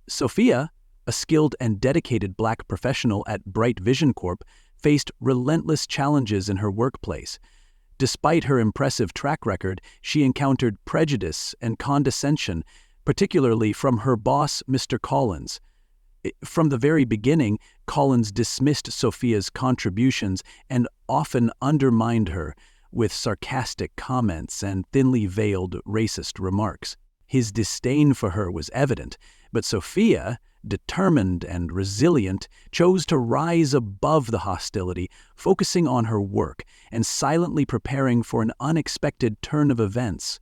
Sophia, a skilled and dedicated Black professional at Bright Vision Corp, faced relentless challenges in her workplace. Despite her impressive track record, she encountered prejudice and condescension, particularly from her boss, Mr. Collins. From the very beginning, Collins dismissed Sophia's contributions and often undermined her with sarcastic comments and thinly veiled racist remarks. His disdain for her was evident, but Sophia, determined and resilient, chose to rise above the hostility, focusing on her work and silently preparing for an unexpected turn of events.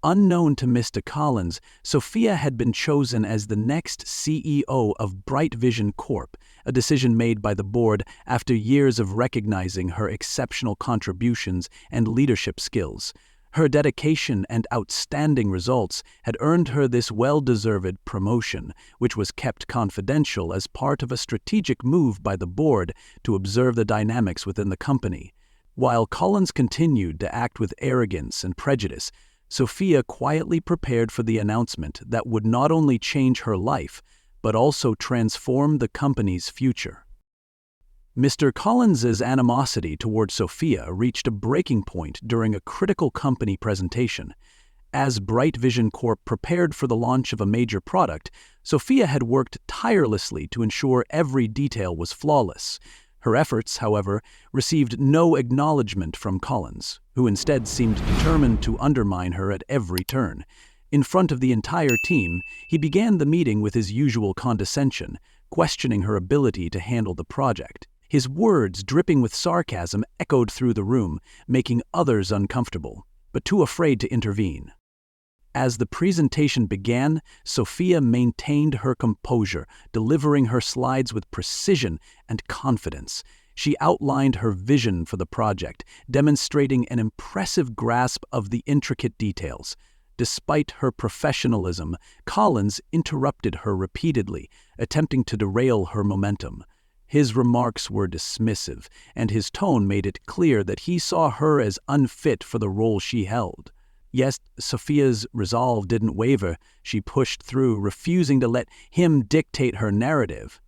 Unknown to Mr. Collins, Sophia had been chosen as the next CEO of Bright Vision Corp, a decision made by the board after years of recognizing her exceptional contributions and leadership skills. Her dedication and outstanding results had earned her this well-deserved promotion, which was kept confidential as part of a strategic move by the board to observe the dynamics within the company. While Collins continued to act with arrogance and prejudice, Sophia quietly prepared for the announcement that would not only change her life, but also transform the company's future. Mr. Collins's animosity toward Sophia reached a breaking point during a critical company presentation. As Bright Vision Corp prepared for the launch of a major product, Sophia had worked tirelessly to ensure every detail was flawless. Her efforts, however, received no acknowledgement from Collins, who instead seemed determined to undermine her at every turn. In front of the entire team, he began the meeting with his usual condescension, questioning her ability to handle the project. His words, dripping with sarcasm, echoed through the room, making others uncomfortable, but too afraid to intervene. As the presentation began, Sophia maintained her composure, delivering her slides with precision and confidence. She outlined her vision for the project, demonstrating an impressive grasp of the intricate details. Despite her professionalism, Collins interrupted her repeatedly, attempting to derail her momentum. His remarks were dismissive, and his tone made it clear that he saw her as unfit for the role she held. Yet Sophia's resolve didn't waver. She pushed through, refusing to let him dictate her narrative.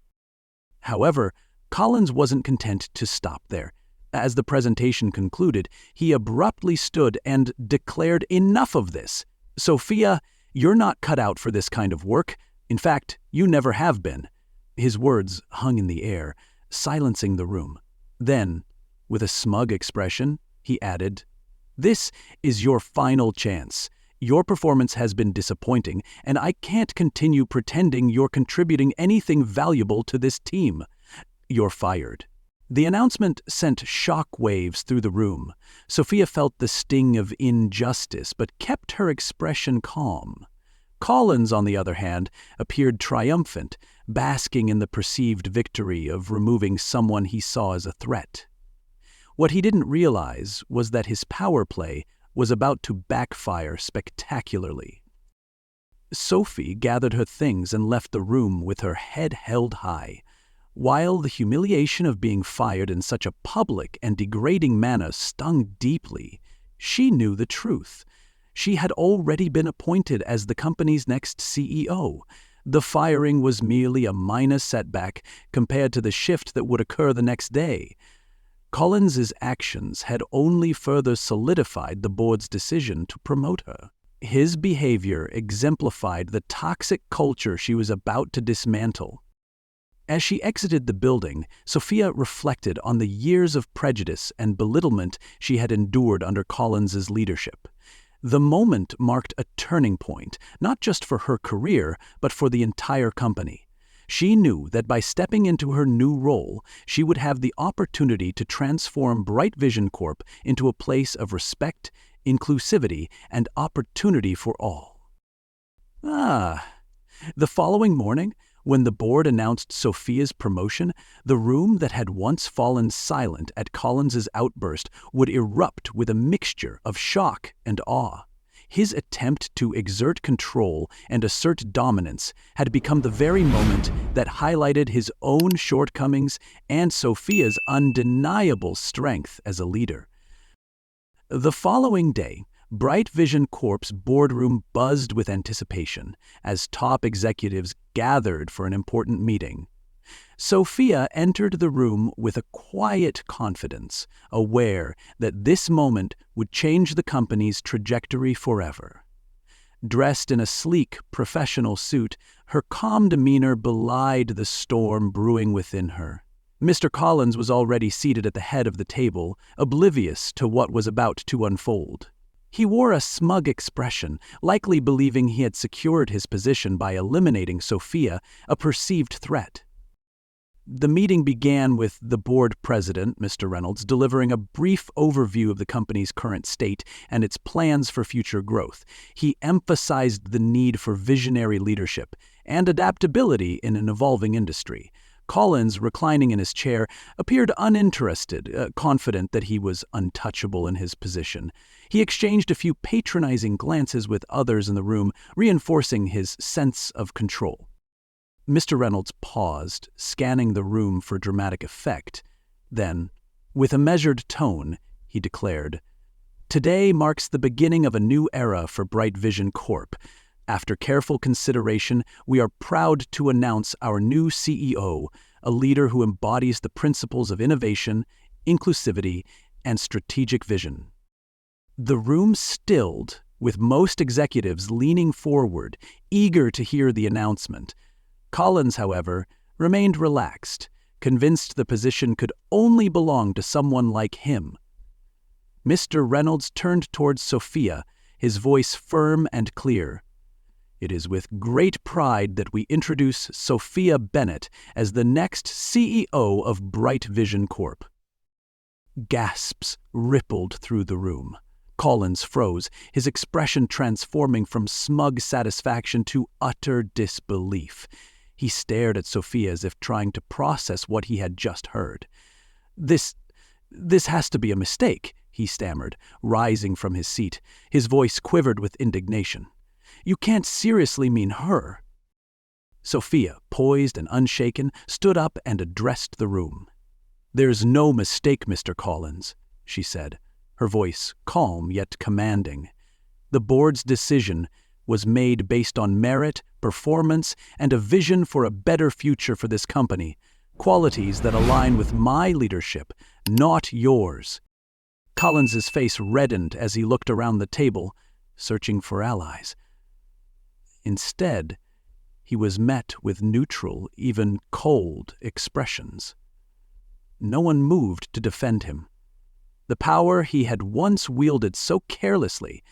However, Collins wasn't content to stop there. As the presentation concluded, he abruptly stood and declared, "Enough of this. Sophia, you're not cut out for this kind of work. In fact, you never have been." His words hung in the air, silencing the room. Then, with a smug expression, he added, "This is your final chance. Your performance has been disappointing, and I can't continue pretending you're contributing anything valuable to this team. You're fired." The announcement sent shock waves through the room. Sophia felt the sting of injustice, but kept her expression calm. Collins, on the other hand, appeared triumphant, basking in the perceived victory of removing someone he saw as a threat. What he didn't realize was that his power play was about to backfire spectacularly. Sophie gathered her things and left the room with her head held high. While the humiliation of being fired in such a public and degrading manner stung deeply, she knew the truth. She had already been appointed as the company's next CEO. The firing was merely a minor setback compared to the shift that would occur the next day. Collins's actions had only further solidified the board's decision to promote her. His behavior exemplified the toxic culture she was about to dismantle. As she exited the building, Sophia reflected on the years of prejudice and belittlement she had endured under Collins's leadership. The moment marked a turning point, not just for her career, but for the entire company. She knew that by stepping into her new role, she would have the opportunity to transform Bright Vision Corp into a place of respect, inclusivity, and opportunity for all. The following morning, when the board announced Sophia's promotion, the room that had once fallen silent at Collins's outburst would erupt with a mixture of shock and awe. His attempt to exert control and assert dominance had become the very moment that highlighted his own shortcomings and Sophia's undeniable strength as a leader. The following day, Bright Vision Corp's boardroom buzzed with anticipation as top executives gathered for an important meeting. Sophia entered the room with a quiet confidence, aware that this moment would change the company's trajectory forever. Dressed in a sleek, professional suit, her calm demeanor belied the storm brewing within her. Mr. Collins was already seated at the head of the table, oblivious to what was about to unfold. He wore a smug expression, likely believing he had secured his position by eliminating Sophia, a perceived threat. The meeting began with the board president, Mr. Reynolds, delivering a brief overview of the company's current state and its plans for future growth. He emphasized the need for visionary leadership and adaptability in an evolving industry. Collins, reclining in his chair, appeared uninterested, confident that he was untouchable in his position. He exchanged a few patronizing glances with others in the room, reinforcing his sense of control. Mr. Reynolds paused, scanning the room for dramatic effect. Then, with a measured tone, he declared, "Today marks the beginning of a new era for Bright Vision Corp. After careful consideration, we are proud to announce our new CEO, a leader who embodies the principles of innovation, inclusivity, and strategic vision." The room stilled, with most executives leaning forward, eager to hear the announcement. Collins, however, remained relaxed, convinced the position could only belong to someone like him. Mr. Reynolds turned towards Sophia, his voice firm and clear. "It is with great pride that we introduce Sophia Bennett as the next CEO of Bright Vision Corp." Gasps rippled through the room. Collins froze, his expression transforming from smug satisfaction to utter disbelief. He stared at Sophia as if trying to process what he had just heard. This has to be a mistake," he stammered, rising from his seat. His voice quivered with indignation. "You can't seriously mean her." Sophia, poised and unshaken, stood up and addressed the room. "There's no mistake, Mr. Collins," she said, her voice calm yet commanding. "The board's decision was made based on merit, performance, and a vision for a better future for this company, qualities that align with my leadership, not yours." Collins's face reddened as he looked around the table, searching for allies. Instead, he was met with neutral, even cold expressions. No one moved to defend him. The power he had once wielded so carelessly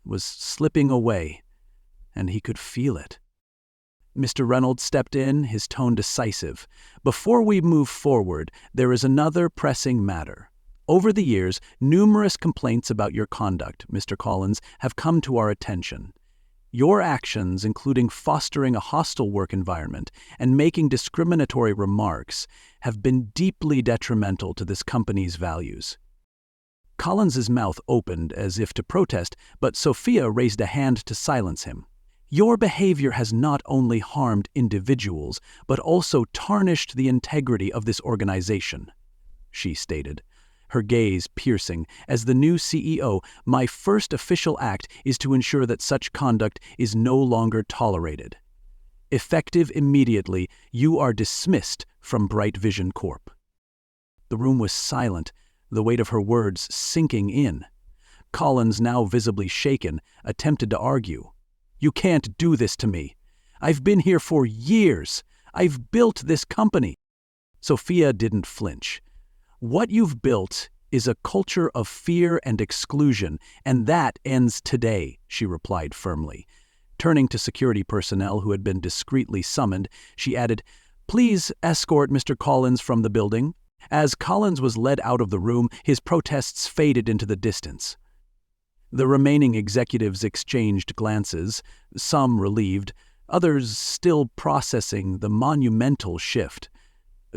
was slipping away, and he could feel it. Mr. Reynolds stepped in, his tone decisive. "Before we move forward, there is another pressing matter. Over the years, numerous complaints about your conduct, Mr. Collins, have come to our attention. Your actions, including fostering a hostile work environment and making discriminatory remarks, have been deeply detrimental to this company's values." Collins's mouth opened as if to protest, but Sophia raised a hand to silence him. "Your behavior has not only harmed individuals, but also tarnished the integrity of this organization," she stated, her gaze piercing. "As the new CEO, my first official act is to ensure that such conduct is no longer tolerated. Effective immediately, you are dismissed from Bright Vision Corp." The room was silent, the weight of her words sinking in. Collins, now visibly shaken, attempted to argue. "You can't do this to me. I've been here for years. I've built this company." Sophia didn't flinch. "What you've built is a culture of fear and exclusion, and that ends today," she replied firmly. Turning to security personnel who had been discreetly summoned, she added, "Please escort Mr. Collins from the building." As Collins was led out of the room, his protests faded into the distance. The remaining executives exchanged glances, some relieved, others still processing the monumental shift.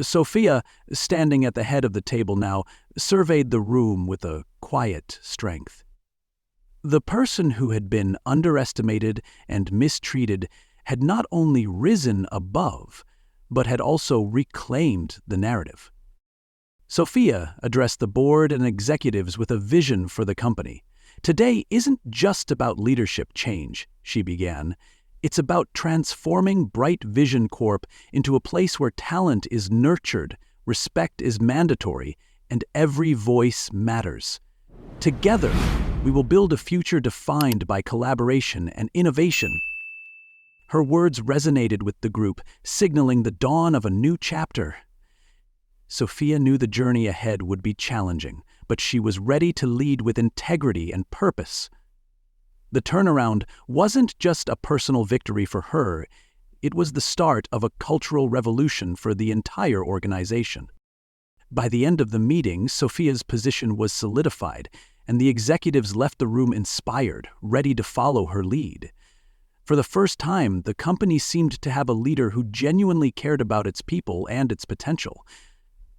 Sophia, standing at the head of the table now, surveyed the room with a quiet strength. The person who had been underestimated and mistreated had not only risen above, but had also reclaimed the narrative. Sophia addressed the board and executives with a vision for the company. Today isn't just about leadership change, she began. It's about transforming Bright Vision Corp into a place where talent is nurtured, respect is mandatory, and every voice matters. Together, we will build a future defined by collaboration and innovation. Her words resonated with the group, signaling the dawn of a new chapter. Sophia knew the journey ahead would be challenging, but she was ready to lead with integrity and purpose. The turnaround wasn't just a personal victory for her, it was the start of a cultural revolution for the entire organization. By the end of the meeting, Sophia's position was solidified, and the executives left the room inspired, ready to follow her lead. For the first time, the company seemed to have a leader who genuinely cared about its people and its potential.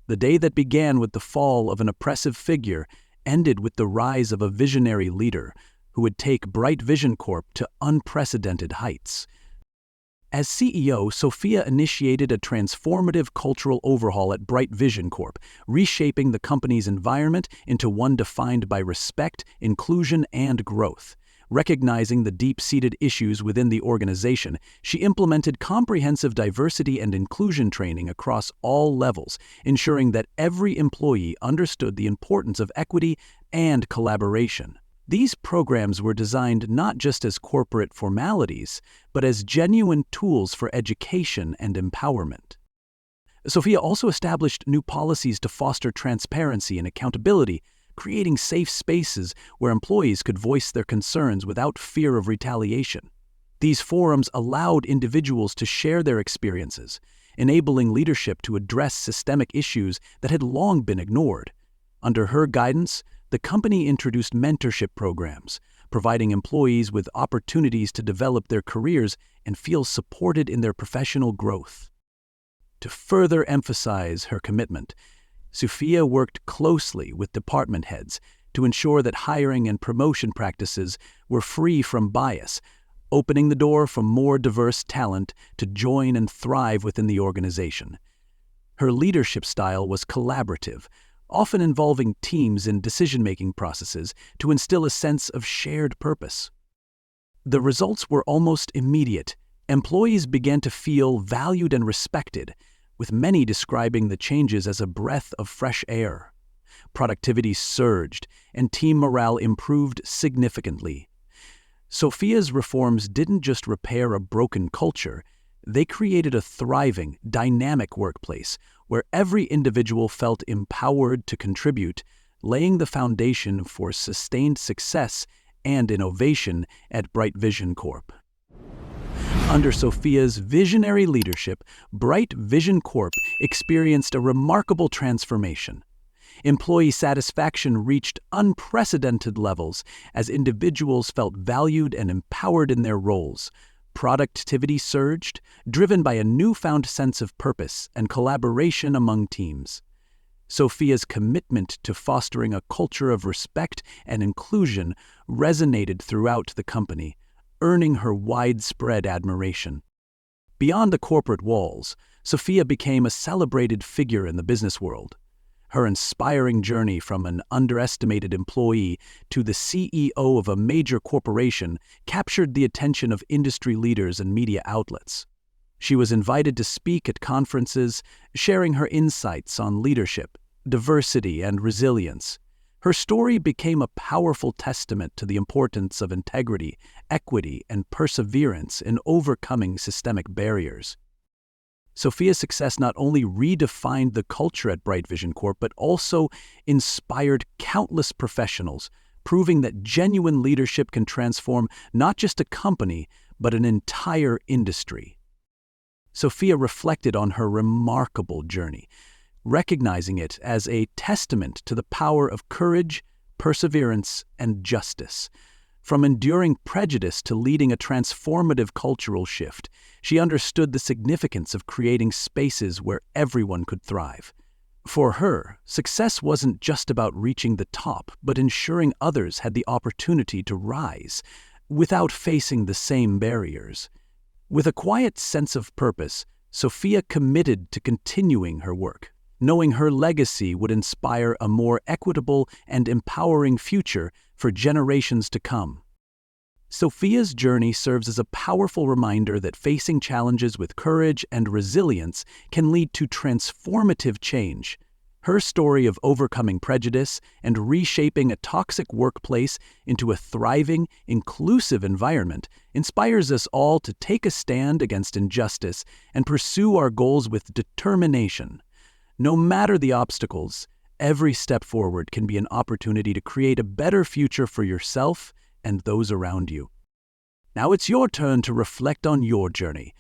The day that began with the fall of an oppressive figure ended with the rise of a visionary leader who would take Bright Vision Corp to unprecedented heights. As CEO, Sophia initiated a transformative cultural overhaul at Bright Vision Corp, reshaping the company's environment into one defined by respect, inclusion, and growth. Recognizing the deep-seated issues within the organization, she implemented comprehensive diversity and inclusion training across all levels, ensuring that every employee understood the importance of equity and collaboration. These programs were designed not just as corporate formalities, but as genuine tools for education and empowerment. Sophia also established new policies to foster transparency and accountability, creating safe spaces where employees could voice their concerns without fear of retaliation. These forums allowed individuals to share their experiences, enabling leadership to address systemic issues that had long been ignored. Under her guidance, the company introduced mentorship programs, providing employees with opportunities to develop their careers and feel supported in their professional growth. To further emphasize her commitment, Sophia worked closely with department heads to ensure that hiring and promotion practices were free from bias, opening the door for more diverse talent to join and thrive within the organization. Her leadership style was collaborative, often involving teams in decision-making processes to instill a sense of shared purpose. The results were almost immediate. Employees began to feel valued and respected, with many describing the changes as a breath of fresh air. Productivity surged, and team morale improved significantly. Sophia's reforms didn't just repair a broken culture, they created a thriving, dynamic workplace where every individual felt empowered to contribute, laying the foundation for sustained success and innovation at Bright Vision Corp. Under Sophia's visionary leadership, Bright Vision Corp experienced a remarkable transformation. Employee satisfaction reached unprecedented levels as individuals felt valued and empowered in their roles. Productivity surged, driven by a newfound sense of purpose and collaboration among teams. Sophia's commitment to fostering a culture of respect and inclusion resonated throughout the company, earning her widespread admiration. Beyond the corporate walls, Sophia became a celebrated figure in the business world. Her inspiring journey from an underestimated employee to the CEO of a major corporation captured the attention of industry leaders and media outlets. She was invited to speak at conferences, sharing her insights on leadership, diversity, and resilience. Her story became a powerful testament to the importance of integrity, equity, and perseverance in overcoming systemic barriers. Sophia's success not only redefined the culture at Bright Vision Corp, but also inspired countless professionals, proving that genuine leadership can transform not just a company, but an entire industry. Sophia reflected on her remarkable journey, recognizing it as a testament to the power of courage, perseverance, and justice. From enduring prejudice to leading a transformative cultural shift, she understood the significance of creating spaces where everyone could thrive. For her, success wasn't just about reaching the top, but ensuring others had the opportunity to rise without facing the same barriers. With a quiet sense of purpose, Sophia committed to continuing her work, knowing her legacy would inspire a more equitable and empowering future for generations to come. Sophia's journey serves as a powerful reminder that facing challenges with courage and resilience can lead to transformative change. Her story of overcoming prejudice and reshaping a toxic workplace into a thriving, inclusive environment inspires us all to take a stand against injustice and pursue our goals with determination. No matter the obstacles, every step forward can be an opportunity to create a better future for yourself and those around you. Now it's your turn to reflect on your journey.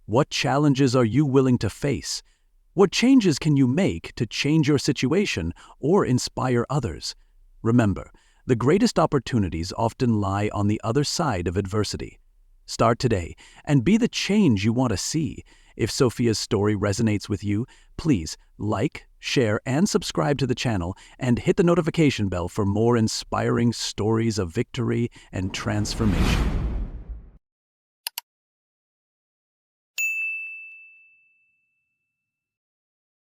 What challenges are you willing to face? What changes can you make to change your situation or inspire others? Remember, the greatest opportunities often lie on the other side of adversity. Start today and be the change you want to see. If Sophia's story resonates with you, please like, share, and subscribe to the channel and hit the notification bell for more inspiring stories of victory and transformation.